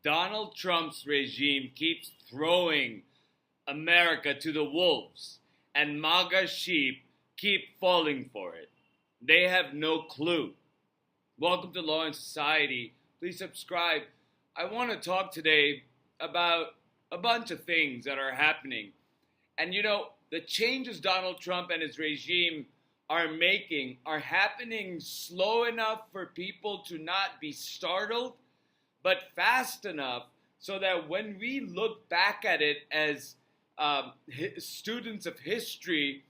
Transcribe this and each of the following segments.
Donald Trump's regime keeps throwing America to the wolves, and MAGA sheep keep falling for it. They have no clue. Welcome to Law and Society. Please subscribe. I want to talk today about a bunch of things that are happening. And the changes Donald Trump and his regime are making are happening slow enough for people to not be startled, but fast enough so that when we look back at it as students of history,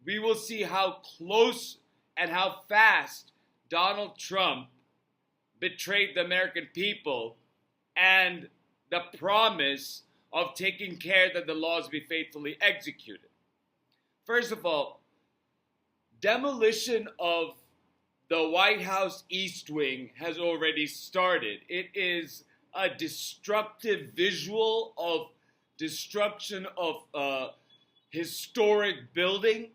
we will see how close and how fast Donald Trump betrayed the American people and the promise of taking care that the laws be faithfully executed. First of all, demolition of the White House East Wing has already started. It is a destructive visual of destruction of a historic building.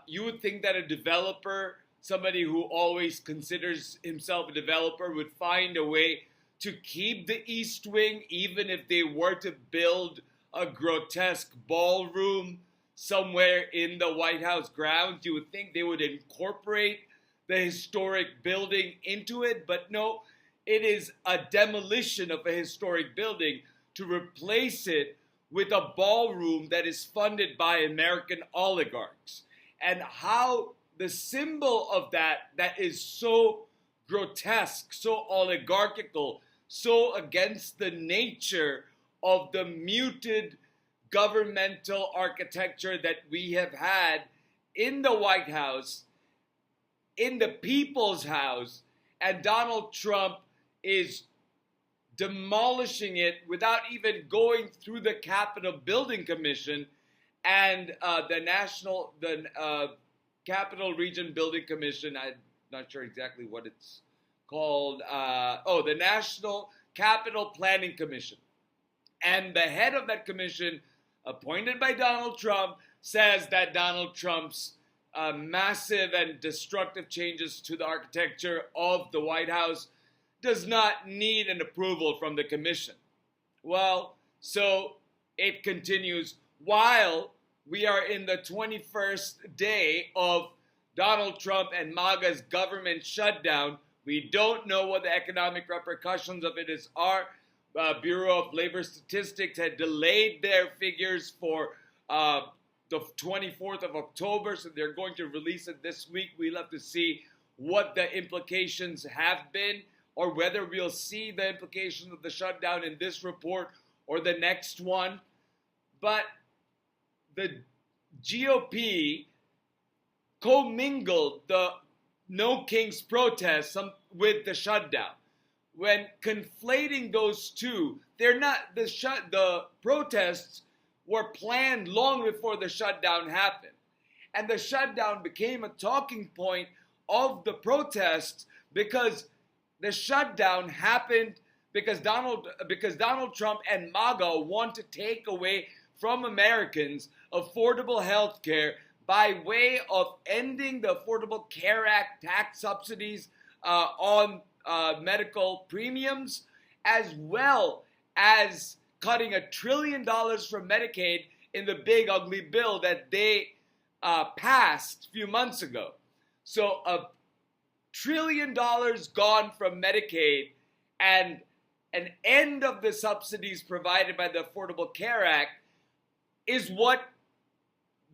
You would think that a developer, somebody who always considers himself a developer, would find a way to keep the East Wing, even if they were to build a grotesque ballroom somewhere in the White House grounds. You would think they would incorporate the historic building into it, but no, it is a demolition of a historic building to replace it with a ballroom that is funded by American oligarchs. And how the symbol of that is so grotesque, so oligarchical, so against the nature of the muted governmental architecture that we have had in the White House, in the People's House, and Donald Trump is demolishing it without even going through the Capitol Building Commission and the Capitol Region Building Commission. I'm not sure exactly what it's called. The National Capital Planning Commission. And the head of that commission, appointed by Donald Trump, says that Donald Trump's massive and destructive changes to the architecture of the White House does not need an approval from the commission. Well, so it continues while we are in the 21st day of Donald Trump and MAGA's government shutdown. We don't know what the economic repercussions of it are. Bureau of Labor Statistics had delayed their figures for the 24th of October, so they're going to release it this week. We'll have to see what the implications have been, or whether we'll see the implications of the shutdown in this report or the next one. But the GOP commingled the No Kings protests with the shutdown. When conflating those two, the protests were planned long before the shutdown happened. And the shutdown became a talking point of the protests because the shutdown happened because Donald Trump and MAGA want to take away from Americans affordable health care by way of ending the Affordable Care Act tax subsidies on medical premiums, as well as cutting $1 trillion from Medicaid in the big ugly bill that they passed a few months ago. So $1 trillion gone from Medicaid and an end of the subsidies provided by the Affordable Care Act is what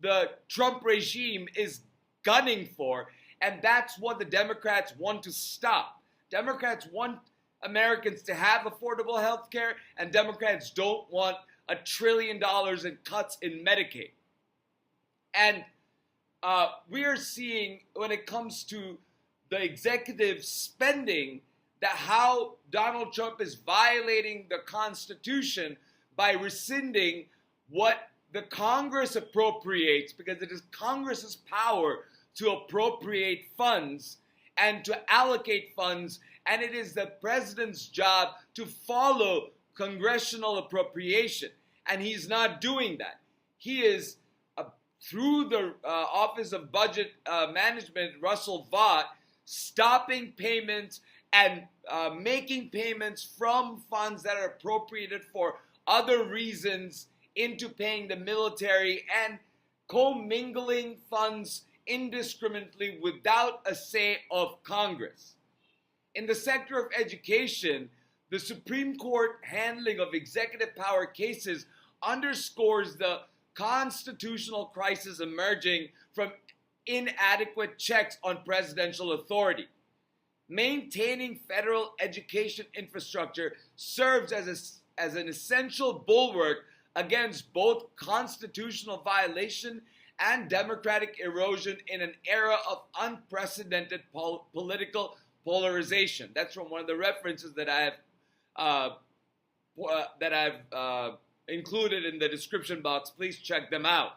the Trump regime is gunning for, and that's what the Democrats want to stop. Democrats want Americans to have affordable health care, and Democrats don't want $1 trillion in cuts in Medicaid. And we are seeing, when it comes to the executive spending, that how Donald Trump is violating the Constitution by rescinding what the Congress appropriates, because it is Congress's power to appropriate funds and to allocate funds, and it is the president's job to follow congressional appropriation, and he's not doing that. He is, through the Office of Budget Management, Russell Vought, stopping payments and making payments from funds that are appropriated for other reasons into paying the military and commingling funds indiscriminately without a say of Congress. In the sector of education, the Supreme Court handling of executive power cases underscores the constitutional crisis emerging from inadequate checks on presidential authority. Maintaining federal education infrastructure serves as an essential bulwark against both constitutional violation and democratic erosion in an era of unprecedented political polarization. That's from one of the references that I have included in the description box. Please check them out.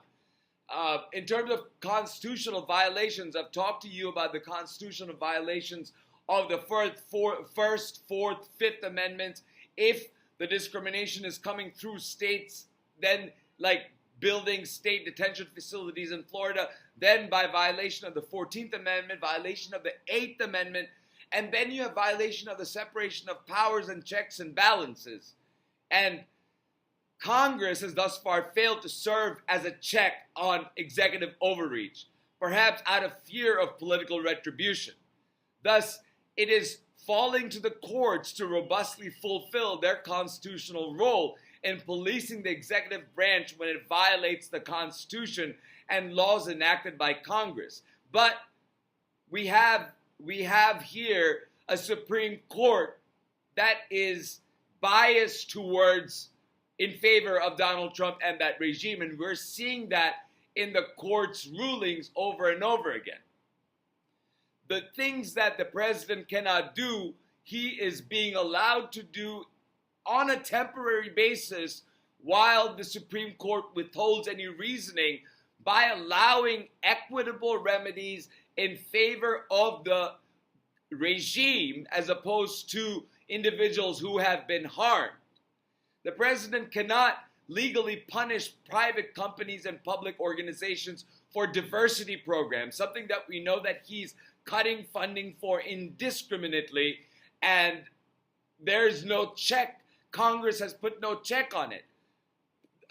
In terms of constitutional violations, I've talked to you about the constitutional violations of the First, Fourth, Fifth Amendments. If the discrimination is coming through states, then like building state detention facilities in Florida, then by violation of the 14th Amendment, violation of the 8th Amendment, and then you have violation of the separation of powers and checks and balances. And Congress has thus far failed to serve as a check on executive overreach, perhaps out of fear of political retribution. Thus, it is falling to the courts to robustly fulfill their constitutional role in policing the executive branch when it violates the Constitution and laws enacted by Congress. But we have here a Supreme Court that is biased towards in favor of Donald Trump and that regime, and we're seeing that in the court's rulings over and over again. The things that the president cannot do, he is being allowed to do on a temporary basis while the Supreme Court withholds any reasoning by allowing equitable remedies in favor of the regime as opposed to individuals who have been harmed. The president cannot legally punish private companies and public organizations for diversity programs, something that we know that he's cutting funding for indiscriminately, and there's no check. Congress has put no check on it.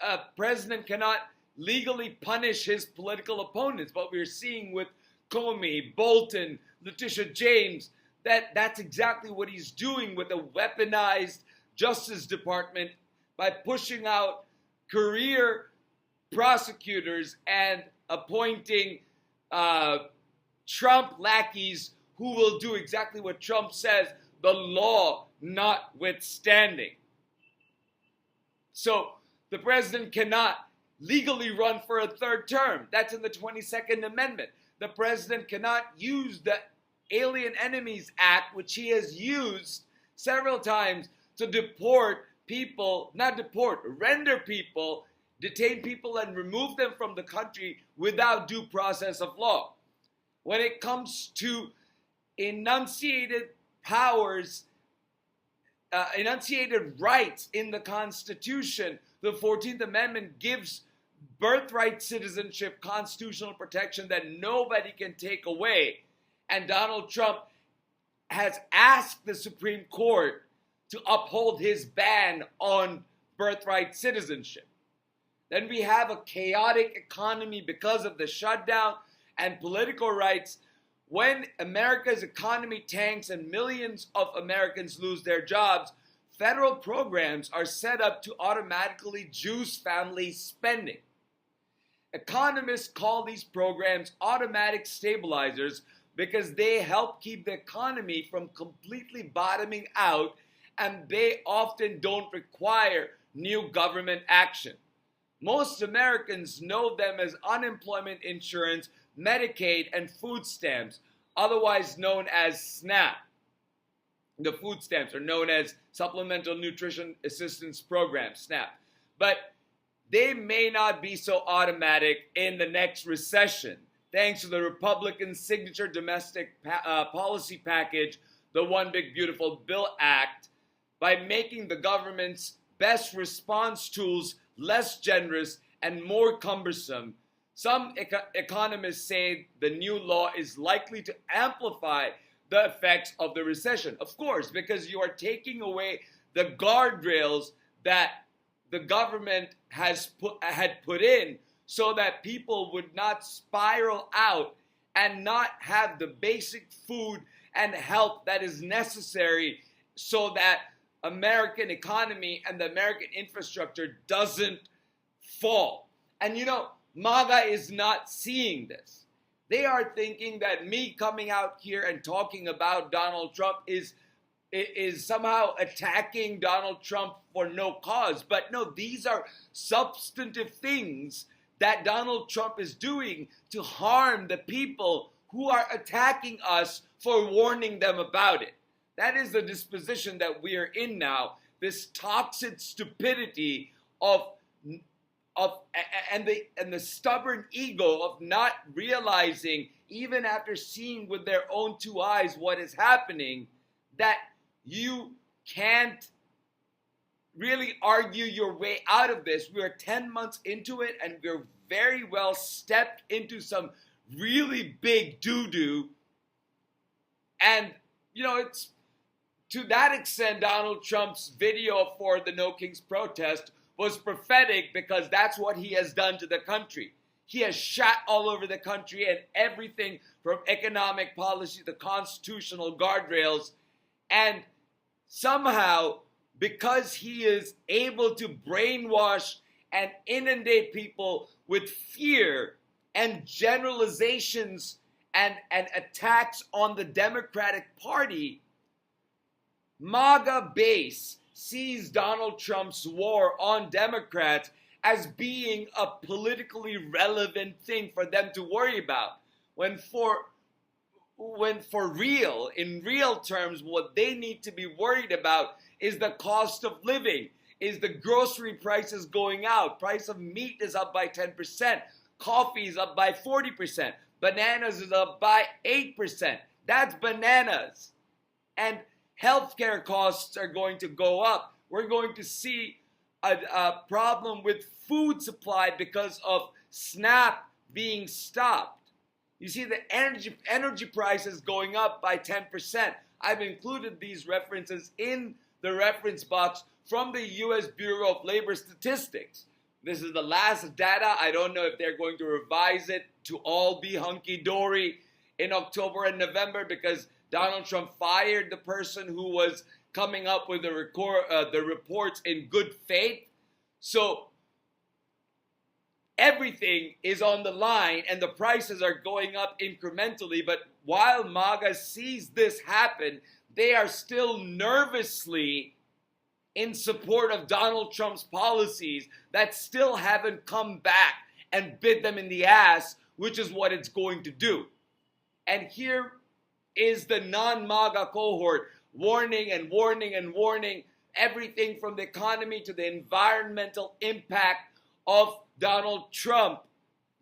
A president cannot legally punish his political opponents. What we're seeing with Comey, Bolton, Letitia James, that's exactly what he's doing with a weaponized Justice Department by pushing out career prosecutors and appointing Trump lackeys who will do exactly what Trump says, the law notwithstanding. So the president cannot legally run for a third term. That's in the 22nd Amendment. The president cannot use the Alien Enemies Act, which he has used several times to deport people, render people, detain people and remove them from the country without due process of law. When it comes to enunciated powers, enunciated rights in the Constitution, the 14th Amendment gives birthright citizenship constitutional protection that nobody can take away. And Donald Trump has asked the Supreme Court to uphold his ban on birthright citizenship. Then we have a chaotic economy because of the shutdown and political rights. When America's economy tanks and millions of Americans lose their jobs, federal programs are set up to automatically juice family spending. Economists call these programs automatic stabilizers because they help keep the economy from completely bottoming out, and they often don't require new government action. Most Americans know them as unemployment insurance, Medicaid, and food stamps, otherwise known as SNAP. The food stamps are known as Supplemental Nutrition Assistance Program, SNAP. But they may not be so automatic in the next recession, thanks to the Republican signature domestic policy package, the One Big Beautiful Bill Act, by making the government's best response tools less generous and more cumbersome. Some economists say the new law is likely to amplify the effects of the recession. Of course, because you are taking away the guardrails that the government had put in so that people would not spiral out and not have the basic food and health that is necessary so that American economy and the American infrastructure doesn't fall. And MAGA is not seeing this. They are thinking that me coming out here and talking about Donald Trump is somehow attacking Donald Trump for no cause. But no, these are substantive things that Donald Trump is doing to harm the people who are attacking us for warning them about it. That is the disposition that we are in now, this toxic stupidity and the stubborn ego of not realizing, even after seeing with their own two eyes what is happening, that you can't really argue your way out of this. We're 10 months into it, and we're very well stepped into some really big doo-doo. And, it's to that extent, Donald Trump's video for the No Kings protest was prophetic, because that's what he has done to the country. He has shot all over the country, and everything from economic policy to constitutional guardrails. And somehow, because he is able to brainwash and inundate people with fear and generalizations and attacks on the Democratic Party, MAGA base sees Donald Trump's war on Democrats as being a politically relevant thing for them to worry about. When for real, in real terms, what they need to be worried about is the cost of living, is the grocery prices going out. Price of meat is up by 10%. Coffee is up by 40%. Bananas is up by 8%. That's bananas. And healthcare costs are going to go up. We're going to see a problem with food supply because of SNAP being stopped. You see the energy prices going up by 10%. I've included these references in the reference box from the U.S. Bureau of Labor Statistics. This is the last data. I don't know if they're going to revise it to all be hunky-dory in October and November, because Donald Trump fired the person who was coming up with the reports in good faith. So everything is on the line, and the prices are going up incrementally. But while MAGA sees this happen, they are still nervously in support of Donald Trump's policies that still haven't come back and bit them in the ass, which is what it's going to do. And here is the non-MAGA cohort warning and warning and warning everything from the economy to the environmental impact of Donald Trump,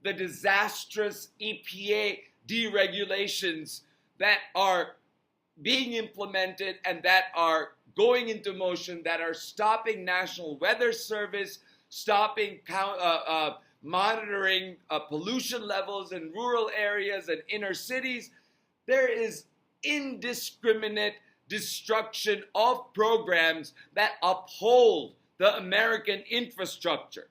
the disastrous EPA deregulations that are being implemented and that are going into motion, that are stopping National Weather Service, stopping monitoring pollution levels in rural areas and inner cities. There is indiscriminate destruction of programs that uphold the American infrastructure.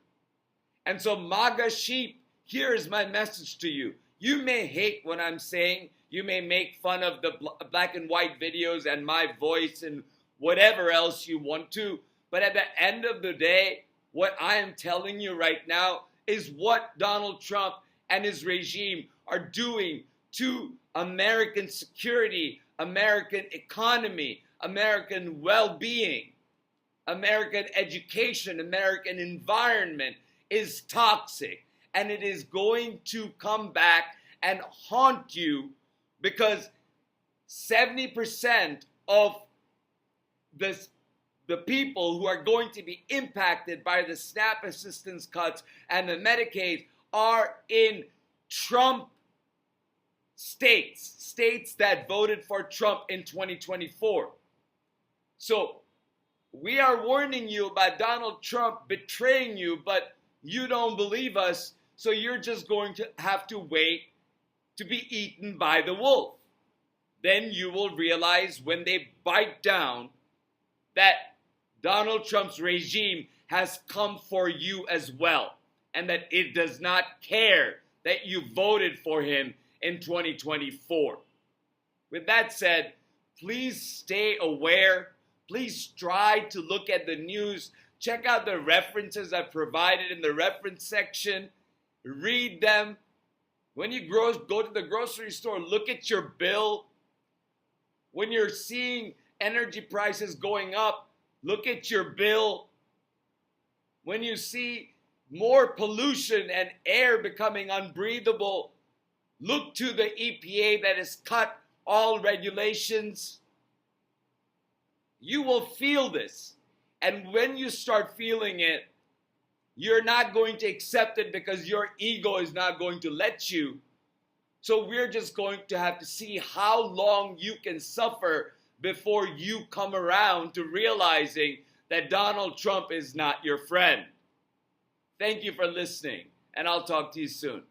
And so MAGA sheep, here is my message to you. You may hate what I'm saying. You may make fun of the black and white videos and my voice and whatever else you want to. But at the end of the day, what I am telling you right now is what Donald Trump and his regime are doing to American security, American economy, American well-being, American education, American environment is toxic. And it is going to come back and haunt you, because 70% of the people who are going to be impacted by the SNAP assistance cuts and the Medicaid are in Trump states that voted for Trump in 2024. So we are warning you about Donald Trump betraying you, but you don't believe us, so you're just going to have to wait to be eaten by the wolf. then you will realize when they bite down that Donald Trump's regime has come for you as well, and that it does not care that you voted for him in 2024. With that said, please stay aware. Please try to look at the news. Check out the references I've provided in the reference section. Read them. When you go to the grocery store, look at your bill. When you're seeing energy prices going up, look at your bill. When you see more pollution and air becoming unbreathable, look to the EPA that has cut all regulations. You will feel this. And when you start feeling it, you're not going to accept it because your ego is not going to let you. So we're just going to have to see how long you can suffer before you come around to realizing that Donald Trump is not your friend. Thank you for listening, and I'll talk to you soon.